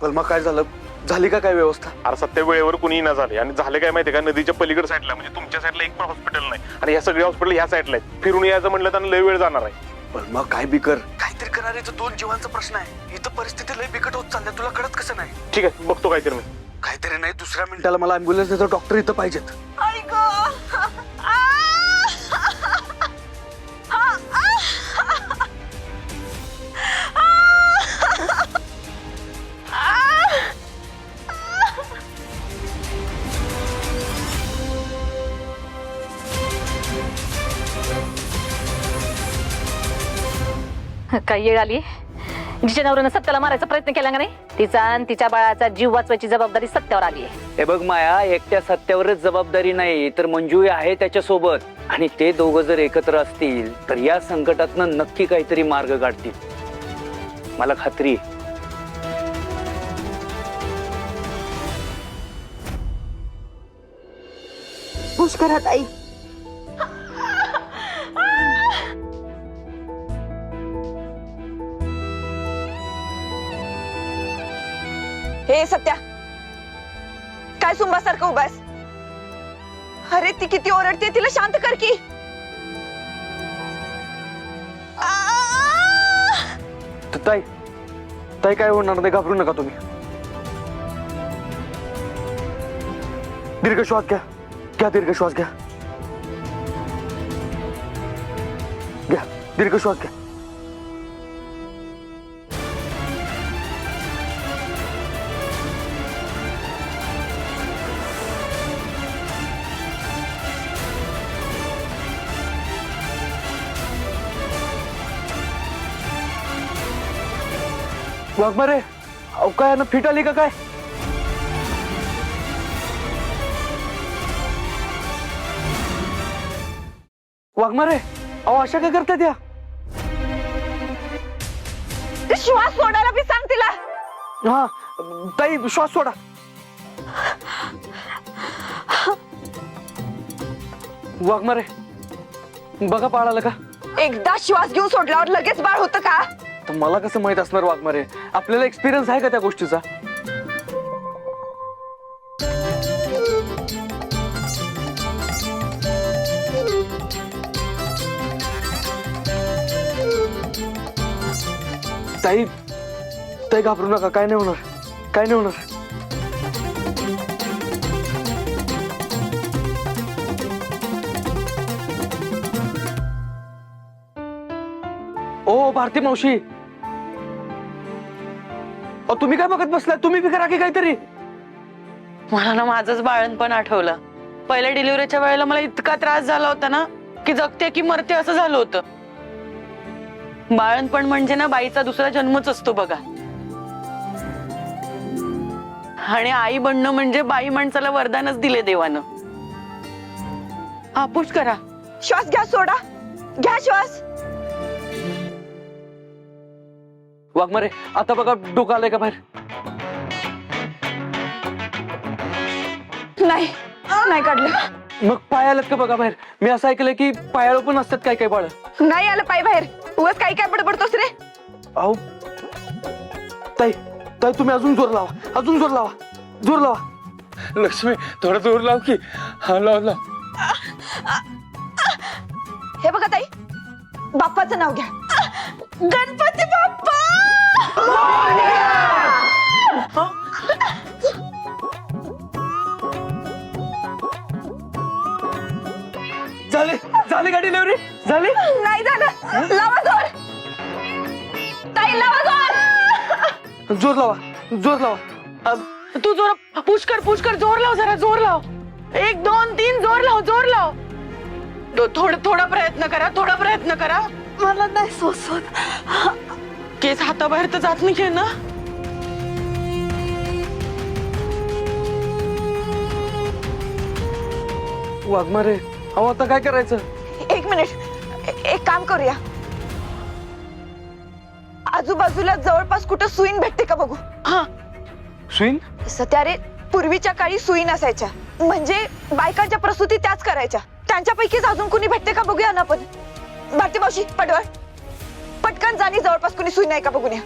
पण मग काय झालं, झाली का काय व्यवस्था? अरे सत्य वेळेवर कुणी ना झाले आणि झाले काय माहितीये का, नदीच्या पलीकडे साईडला म्हणजे तुमच्या साईडला एक पण हॉस्पिटल नाही आणि या सगळे हॉस्पिटल ह्या साईडला आहेत. फिरून यायचं म्हणलं तर लय वेळ जाणार आहे. पण मग काय बिकर, काहीतरी करायचं. 2 जीवांचा प्रश्न आहे. इथं परिस्थिती लय बिकट होत चालल्या, तुला कळत कसं नाही? ठीक आहे, बघतो काहीतरी मी. काहीतरी नाही, दुसऱ्या मिनिटाला मला ॲम्ब्युलन्स देतो, डॉक्टर इथं पाहिजेत. काय येळ आली जिच्या नवऱ्यानं सत्याला मारायचा प्रयत्न केला का नाही, तिचा आणि तिच्या बाळाचा जीव वाचवायची जबाबदारी सत्यावर आली आहे. हे बघ माया, एकट्या सत्यावरच जबाबदारी नाही तर मंजू आहे त्याच्या सोबत, आणि ते दोघं जर एकत्र असतील तर या संकटातनं नक्की काहीतरी मार्ग काढतील, मला खात्री आहे. पुष्करात आई, हे सत्या, काय सुंबासारखं उभास? अरे ती किती ओरडते, तिला शांत कर की. ताई, ताई काय होणार नाही, घाबरू नका तुम्ही. दीर्घ श्वास घ्या, घ्या दीर्घ श्वास घ्या, घ्या दीर्घ श्वास घ्या. वाघमारे, अहो काय ना फिट आली का काय? वाघमारे, अहो अशा काय करतात या? श्वास सोडायला बी सांग तिला. हा ताई, श्वास सोडा. वाघमारे, बघा बाळ आलं का? एकदा श्वास घेऊन सोडल्यावर लगेच बाळ होतं का? तर मला कसं माहित असणार वाघमारे, आपल्याला एक्सपिरियन्स आहे का त्या गोष्टीचा? ताई, ताई घाबरू नका, काय नाही होणार, काय नाही होणार. ओ भारती मावशी, तुम्ही काय बघत बसलाय? तुम्ही बी करा की काहीतरी. मला ना माझंच बाळणपण आठवलं. पहिल्या डिलिव्हरीच्या वेळेला मला इतका त्रास झाला होता ना की जगते की मरते असं झालं होतं. बाळणपण म्हणजे ना बाईचा दुसरा जन्मच असतो बघा, आणि आई बनणं म्हणजे बाई माणसाला वरदानच दिले देवानं. हापूस करा. श्वास घ्या, सोडा, घ्या श्वास. वाघमारे, आता बघा डोकं आलंय का बाहेर? नाही, नाही काढलं. मग पाय आलेत का बघा बाहेर? मी असं ऐकलंय की पायाळू पण असतात काय काय बाळ. नाही आलं पाय बाहेर. उगाच काही काय बडबडतोस रे? अहो ताई, ताई तुम्ही अजून जोर लावा, अजून जोर लावा, जोर लावा. लक्ष्मी, थोडा जोर लाव की. हा लाव लाव. हे बघा ताई, बाप्पाचं नाव घ्या. गणपती बाप्पा. झाली, झाली का डिलिव्हरी? झाली? नाही झालं. लावा जोर. ताई लावा जोर. जोर लावा, जोर लावा. तू जोर पुष्कर जोर लाव, जरा जोर लाव. 1 2 3 जोर लाव, जोर लाव. थोडा प्रयत्न करा, थोडा प्रयत्न करा. मला नाही सोसत. केस हाताबाहेर तर जात नाहीये ना? वाघमारे, अहो आता काय करायचं? 1 मिनिट, एक काम करूया. आजूबाजूला जवळपास कुठं सुईन भेटते का बघू. हा, स्विंग? सत्या रे, पूर्वीच्या काळी सुई नसायच्या, म्हणजे बायकांच्या प्रसूती त्याच करायच्या. त्यांच्यापैकीच अजून कुणी भेटते का बघूया ना आपण. भारती मावशी, पटकन जाणी जवळपास कुणी सुई नाही का बघून या.